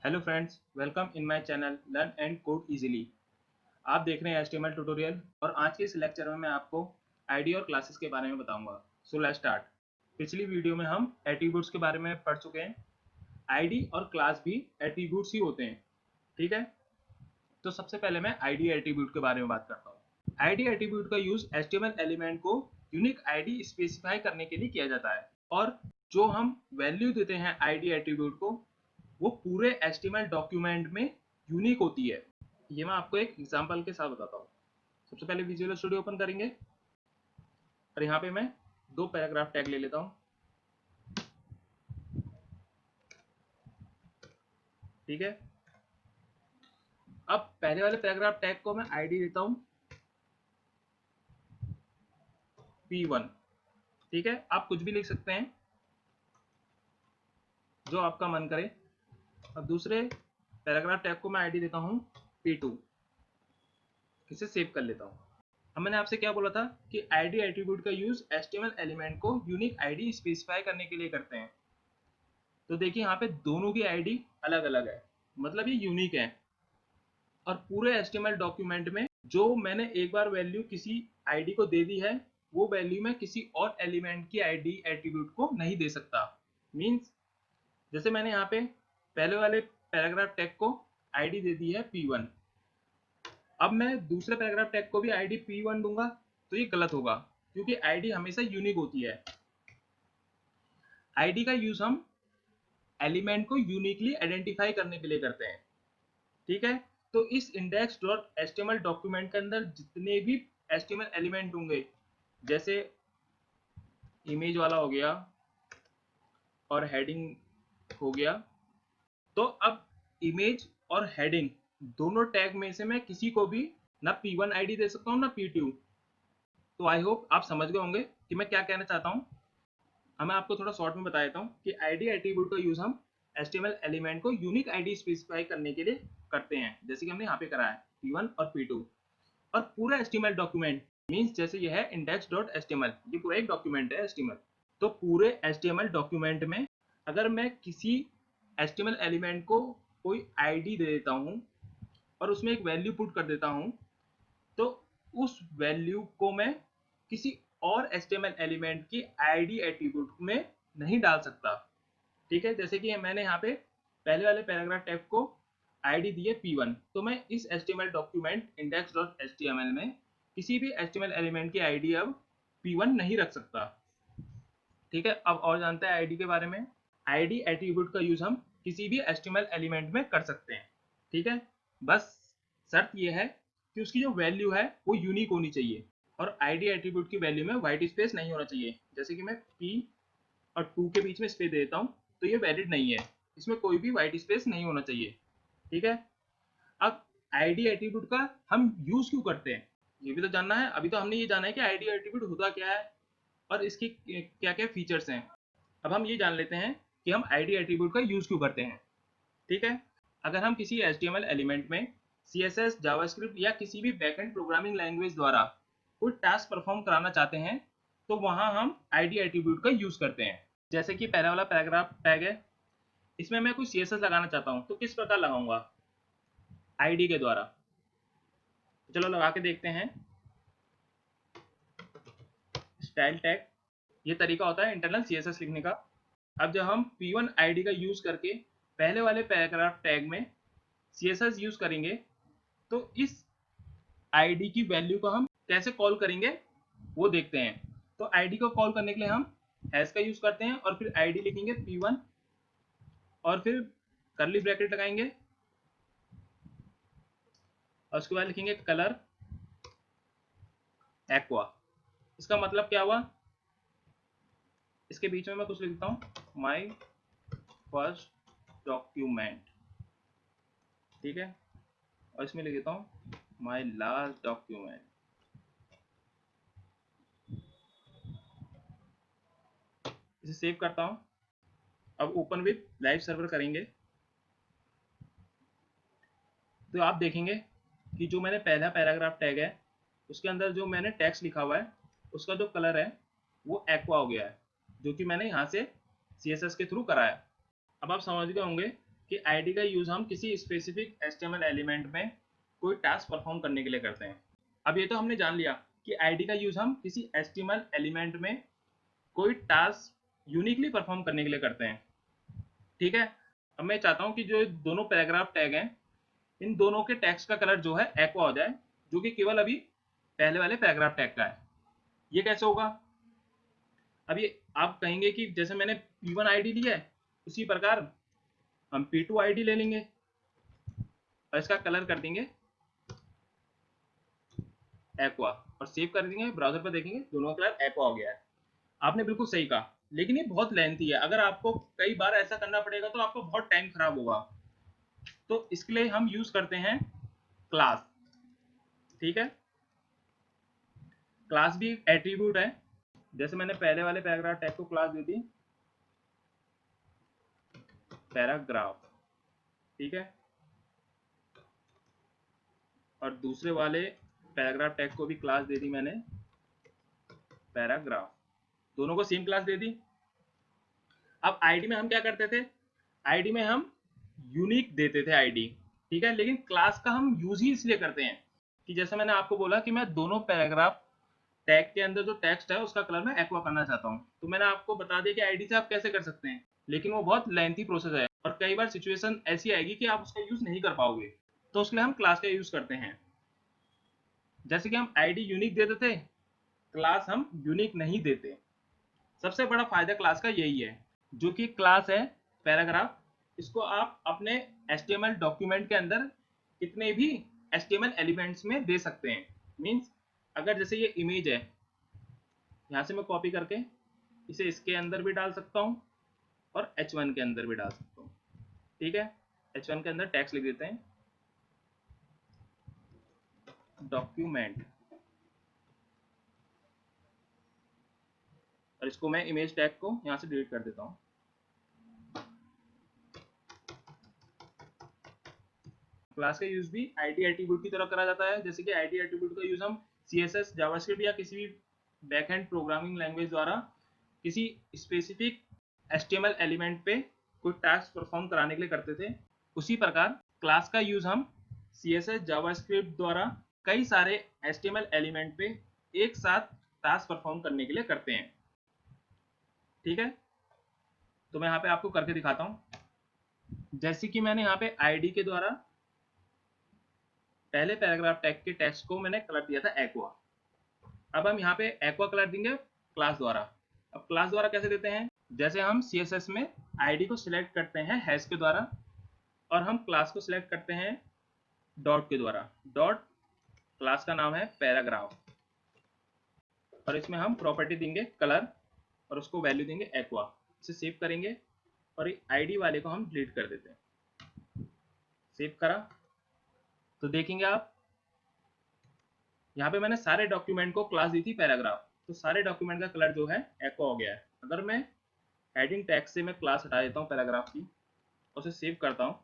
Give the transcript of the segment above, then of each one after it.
Hello friends, welcome in my channel learn and code easily. आप देख रहे हैं HTML ट्यूटोरियल और आज के इस लेक्चर में मैं आपको आईडी और क्लासेस के बारे में बताऊंगा। So let's start. पिछली वीडियो में हम एट्रीब्यूट्स के बारे में पढ़ चुके हैं। आईडी और क्लास भी एट्रीब्यूट्स ही होते हैं, ठीक है। तो सबसे पहले मैं आईडी एट्रीब्यूट के बारे में बात करता हूँ। आईडी एट्रीब्यूट का यूज HTML एलिमेंट को यूनिक आईडी स्पेसिफाई करने के लिए किया जाता है और जो हम वैल्यू देते हैं आईडी एट्रीब्यूट को वो पूरे HTML डॉक्यूमेंट में यूनिक होती है। ये मैं आपको एक एग्जांपल के साथ बताता हूँ। सबसे पहले विजुअल स्टूडियो ओपन करेंगे और यहाँ पे मैं दो पैराग्राफ टैग ले लेता हूँ, ठीक है। अब पहले वाले पैराग्राफ टैग को मैं आईडी देता हूँ P1, ठीक है। आप कुछ भी लिख सकते हैं जो आपका मन करे। और दूसरे पैराग्राफ टैग को मैं आईडी देता हूँ P2। इसे सेव कर लेता हूँ। अब मैंने आपसे क्या बोला था कि आईडी एट्रीब्यूट का यूज HTML एलिमेंट को यूनिक आईडी स्पेसिफाई करने के लिए करते हैं। तो देखिए यहाँ पे दोनों की आईडी अलग अलग है, मतलब ये यूनिक है। और पूरे HTML डॉक्यूमेंट में जो मैंने एक बार वैल्यू किसी आईडी को दे दी है वो वैल्यू मैं किसी और एलिमेंट की आईडी एट्रीब्यूट को नहीं दे सकता। मीन्स जैसे मैंने यहाँ पे पहले वाले पैराग्राफ टैग को आईडी दे दी है P1, अब मैं दूसरे पैराग्राफ टैग को भी आईडी P1 दूंगा तो ये गलत होगा, क्योंकि आईडी हमेशा यूनिक होती है। आईडी का यूज हम एलिमेंट को यूनिकली आइडेंटिफाई करने के लिए करते हैं, ठीक है। तो इस इंडेक्स डॉट एचटीएमएल डॉक्यूमेंट के अंदर जितने भी एचटीएमएल एलिमेंट होंगे, जैसे इमेज वाला हो गया और हेडिंग हो गया, तो अब इमेज और हेडिंग दोनों टैग में से मैं किसी को भी ना P1 आईडी दे सकता हूँ ना P2। तो आई होप आप समझ गए होंगे कि मैं क्या कहना चाहता हूँ। अब मैं आपको थोड़ा शॉर्ट में बता देता हूँ कि आईडी एट्रीब्यूट का यूज हम HTML एलिमेंट को यूनिक आईडी स्पेसिफाई करने के लिए करते हैं, जैसे कि हमने यहाँ पे करा है P1 और P2। और पूरा HTML डॉक्यूमेंट मीन्स जैसे ये है index.html, ये पूरा एक डॉक्यूमेंट है HTML। तो पूरे HTML डॉक्यूमेंट में अगर मैं किसी HTML एलिमेंट को कोई आईडी दे देता हूँ और उसमें एक वैल्यू पुट कर देता हूँ, तो उस वैल्यू को मैं किसी और HTML एलिमेंट की आईडी एट्रीब्यूट में नहीं डाल सकता, ठीक है। जैसे कि मैंने यहाँ पे पहले वाले पैराग्राफ टैग को आईडी दी है P1, तो मैं इस HTML डॉक्यूमेंट index.html में किसी भी HTML एलिमेंट की आईडी अब P1 नहीं रख सकता, ठीक है। अब और जानते हैं आईडी के बारे में। आईडी एट्रीब्यूट का यूज हम किसी भी HTML एलिमेंट में कर सकते हैं, ठीक है। बस शर्त यह है कि उसकी जो वैल्यू है वो यूनिक होनी चाहिए और आईडी एट्रीब्यूट की वैल्यू में वाइट स्पेस नहीं होना चाहिए। जैसे कि मैं P और 2 के बीच में स्पेस देता हूँ तो ये वैलिड नहीं है, इसमें कोई भी वाइट स्पेस नहीं होना चाहिए, ठीक है। अब आईडी एट्रीब्यूट का हम यूज क्यों करते हैं ये भी तो जानना है। अभी तो हमने ये जाना है कि आईडी एट्रीब्यूट होता क्या है और इसकी क्या क्या फीचर्स हैं। अब हम ये जान लेते हैं कि हम आईडी एट्रीब्यूट का यूज क्यों करते हैं, ठीक है। अगर हम किसी HTML एलिमेंट में CSS, जावास्क्रिप्ट या किसी भी बैकएंड प्रोग्रामिंग लैंग्वेज द्वारा कोई टास्क परफॉर्म कराना चाहते हैं तो वहां हम आईडी एट्रीब्यूट का यूज करते हैं। जैसे कि पहला वाला पैराग्राफ टैग है, इसमें मैं कोई CSS लगाना चाहता हूँ तो किस प्रकार लगाऊंगा? आईडी के द्वारा। चलो लगा के देखते हैं। स्टाइल टैग, ये तरीका होता है इंटरनल CSS लिखने का। अब जब हम P1 आईडी का यूज करके पहले वाले पैराग्राफ टैग में CSS यूज करेंगे तो इस आईडी की वैल्यू को हम कैसे कॉल करेंगे वो देखते हैं। तो आईडी को कॉल करने के लिए हम हैश का यूज करते हैं और फिर आईडी लिखेंगे P1 और फिर कर्ली ब्रैकेट लगाएंगे और उसके बाद लिखेंगे कलर एक्वा। इसका मतलब क्या हुआ? इसके बीच में मैं कुछ लिखता हूँ माई फर्स्ट डॉक्यूमेंट, ठीक है। और इसमें लिख देता हूँ माई लास्ट डॉक्यूमेंट। इसे सेव करता हूँ। अब ओपन विद लाइव सर्वर करेंगे तो आप देखेंगे कि जो मैंने पहला पैराग्राफ टैग है उसके अंदर जो मैंने टेक्स्ट लिखा हुआ है उसका जो कलर है वो एक्वा हो गया है, जो कि मैंने यहाँ से CSS के थ्रू कराया। अब आप समझ गए होंगे कि आईडी का यूज हम किसी स्पेसिफिक एचटीएमएल एलिमेंट में कोई टास्क परफॉर्म करने के लिए करते हैं। अब ये तो हमने जान लिया कि आईडी का यूज हम किसी एचटीएमएल एलिमेंट में कोई टास्क यूनिकली परफॉर्म करने के लिए करते हैं। ठीक है, अब मैं चाहता हूं कि जो दोनों पैराग्राफ टैग हैं इन दोनों के टेक्स्ट का कलर जो है एक्वा हो जाए, जो कि केवल अभी पहले वाले पैराग्राफ टैग का है। ये कैसे होगा? अब ये आप कहेंगे कि जैसे मैंने P1 आईडी लिया है उसी प्रकार हम P2 आईडी ले लेंगे और इसका कलर कर देंगे एक्वा और सेव कर देंगे। ब्राउजर पर देखेंगे दोनों का कलर एक्वा हो गया है। आपने बिल्कुल सही कहा, लेकिन ये बहुत लेंथी है। अगर आपको कई बार ऐसा करना पड़ेगा तो आपको बहुत टाइम खराब होगा। तो इसके लिए हम यूज करते हैं क्लास। ठीक है, क्लास भी एक एट्रीब्यूट है। जैसे मैंने पहले वाले पैराग्राफ टैग को क्लास दी थी पैराग्राफ, ठीक है, और दूसरे वाले पैराग्राफ टैग को भी क्लास दे दी मैंने पैराग्राफ, दोनों को सेम क्लास दे दी। अब आईडी में हम क्या करते थे? आईडी में हम यूनिक देते थे आईडी, ठीक है, लेकिन क्लास का हम यूज ही इसलिए करते हैं कि जैसे मैंने आपको बोला कि मैं दोनों पैराग्राफ टैग के अंदर जो टेक्स्ट है उसका कलर मैं एक्वा करना चाहता हूँ, तो मैंने आपको बता दिया कि आईडी से आप कैसे कर सकते हैं, लेकिन वो बहुत लेंथी प्रोसेस है और कई बार सिचुएशन ऐसी आएगी कि आप उसका यूज नहीं कर पाओगे, तो उसके लिए हम क्लास का यूज करते हैं। जैसे कि हम आईडी यूनिक देते थे, क्लास हम यूनिक नहीं देते। सबसे बड़ा फायदा क्लास का यही है। जो कि क्लास है पैराग्राफ, इसको आप अपने HTML डॉक्यूमेंट के अंदर कितने भी HTML एलिमेंट्स में दे सकते हैं। मीन्स अगर जैसे ये इमेज है, यहाँ से मैं कॉपी करके इसे इसके अंदर भी डाल सकता हूँ और H1 के अंदर भी डाल सकता हूँ। ठीक है, H1 के अंदर टेक्स्ट लिख देते हैं डॉक्यूमेंट, और इसको मैं इमेज टैग को यहाँ से डिलीट कर देता हूँ। क्लास का यूज भी आईडी एट्रीब्यूट की तरह करा जाता है। जैसे कि आईडी एट्रीब्यूट का यूज हम CSS, जावास्क्रिप्ट या किसी भी बैकएंड प्रोग्रामिंग लैंग्वेज द्वारा किसी स्पेसिफिक HTML एलिमेंट पे कोई टास्क परफॉर्म कराने के लिए करते थे। उसी प्रकार क्लास का यूज हम CSS, जावास्क्रिप्ट द्वारा कई सारे HTML एलिमेंट पे एक साथ टास्क परफॉर्म करने के लिए करते हैं। ठीक है, तो मैं यहाँ पे आपको करके दिखाता हूँ। जैसे कि मैंने यहाँ पे आईडी के द्वारा पहले पैराग्राफ टैग के टेक्स्ट को मैंने कलर दिया था एक्वा। अब हम यहाँ पे एक्वा कलर देंगे क्लास द्वारा। अब क्लास द्वारा कैसे देते हैं? जैसे हम CSS में आईडी को सिलेक्ट करते हैं हैश के द्वारा और हम क्लास को सिलेक्ट करते हैं डॉट के द्वारा। डॉट क्लास का नाम है पैराग्राफ और इसमें हम प्रॉपर्टी देंगे कलर और उसको वैल्यू देंगे एक्वा। इसे सेव करेंगे और आईडी वाले को हम डिलीट कर देते हैं। सेव करा तो देखेंगे आप यहाँ पे मैंने सारे डॉक्यूमेंट को क्लास दी थी पैराग्राफ, तो सारे डॉक्यूमेंट का कलर जो है एक्वा हो गया है। अगर मैं हेडिंग टैग से मैं क्लास हटा देता हूँ पैराग्राफ की और उसे सेव करता हूँ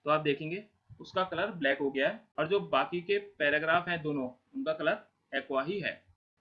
तो आप देखेंगे उसका कलर ब्लैक हो गया है और जो बाकी के पैराग्राफ हैं दोनों, उनका कलर एक्वा ही है।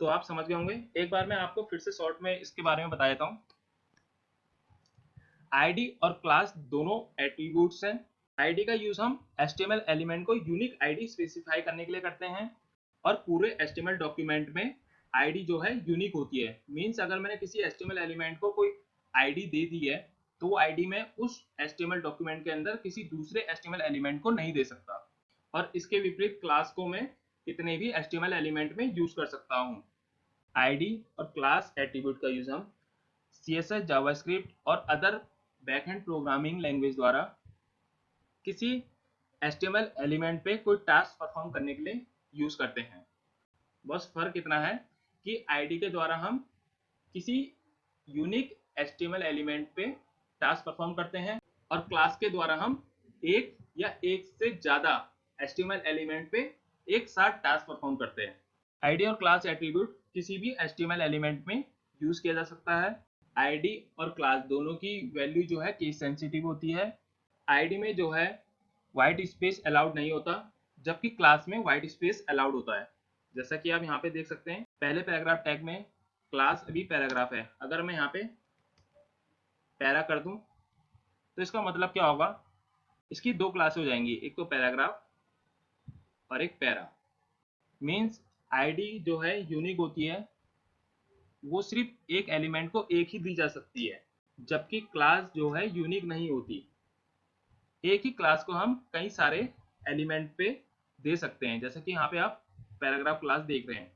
तो आप समझ गए होंगे। एक बार मैं आपको फिर से शॉर्ट में इसके बारे में बता देता हूँ। आईडी और क्लास दोनों एट्रीब्यूट्स हैं। आईडी का यूज हम HTML एलिमेंट को यूनिक आईडी स्पेसिफाई करने के लिए करते हैं और पूरे HTML डॉक्यूमेंट में आईडी जो है यूनिक होती है। मींस अगर मैंने किसी HTML एलिमेंट को कोई आईडी दे दी है तो वो आईडी मैं उस HTML डॉक्यूमेंट के अंदर किसी दूसरे HTML एलिमेंट को नहीं दे सकता, और इसके विपरीत क्लास को मैं कितने भी HTML एलिमेंट में यूज कर सकता हूँ। आईडी और क्लास एट्रीब्यूट का यूज हम CSS, जावास्क्रिप्ट और अदर बैकएंड प्रोग्रामिंग लैंग्वेज द्वारा किसी HTML एलिमेंट पे कोई टास्क परफॉर्म करने के लिए यूज करते हैं। बस फर्क इतना है कि आईडी के द्वारा हम किसी यूनिक HTML एलिमेंट पे टास्क परफॉर्म करते हैं और क्लास के द्वारा हम एक या एक से ज्यादा HTML एलिमेंट पे एक साथ टास्क परफॉर्म करते हैं। आईडी और क्लास एट्रीब्यूट किसी भी HTML एलिमेंट में यूज किया जा सकता है। आईडी और क्लास दोनों की वैल्यू जो है केस सेंसिटिव होती है। आईडी में जो है वाइट स्पेस अलाउड नहीं होता, जबकि क्लास में वाइट स्पेस अलाउड होता है। जैसा कि आप यहाँ पे देख सकते हैं, पहले पैराग्राफ टैग में क्लास अभी पैराग्राफ है। अगर मैं यहाँ पे पैरा कर दूं तो इसका मतलब क्या होगा इसकी दो क्लास हो जाएंगी, एक तो पैराग्राफ और एक पैरा। मीन्स आईडी जो है यूनिक होती है, वो सिर्फ एक एलिमेंट को एक ही दी जा सकती है, जबकि क्लास जो है यूनिक नहीं होती। एक ही क्लास को हम कई सारे एलिमेंट पे दे सकते हैं, जैसे कि यहाँ पे आप पैराग्राफ क्लास देख रहे हैं,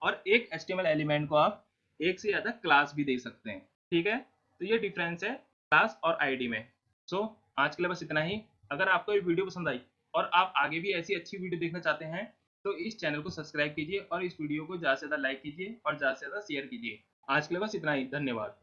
और एक एचटीएमएल एलिमेंट को आप एक से ज़्यादा क्लास भी दे सकते हैं। ठीक है, तो ये डिफरेंस है क्लास और आईडी में। सो आज के लिए बस इतना ही। अगर आपको ये वीडियो पसंद आई और आप आगे भी ऐसी अच्छी वीडियो देखना चाहते हैं, तो इस चैनल को सब्सक्राइब कीजिए और इस वीडियो को ज़्यादा से ज़्यादा लाइक कीजिए और ज़्यादा से ज़्यादा शेयर कीजिए। आज के लिए बस इतना ही, धन्यवाद।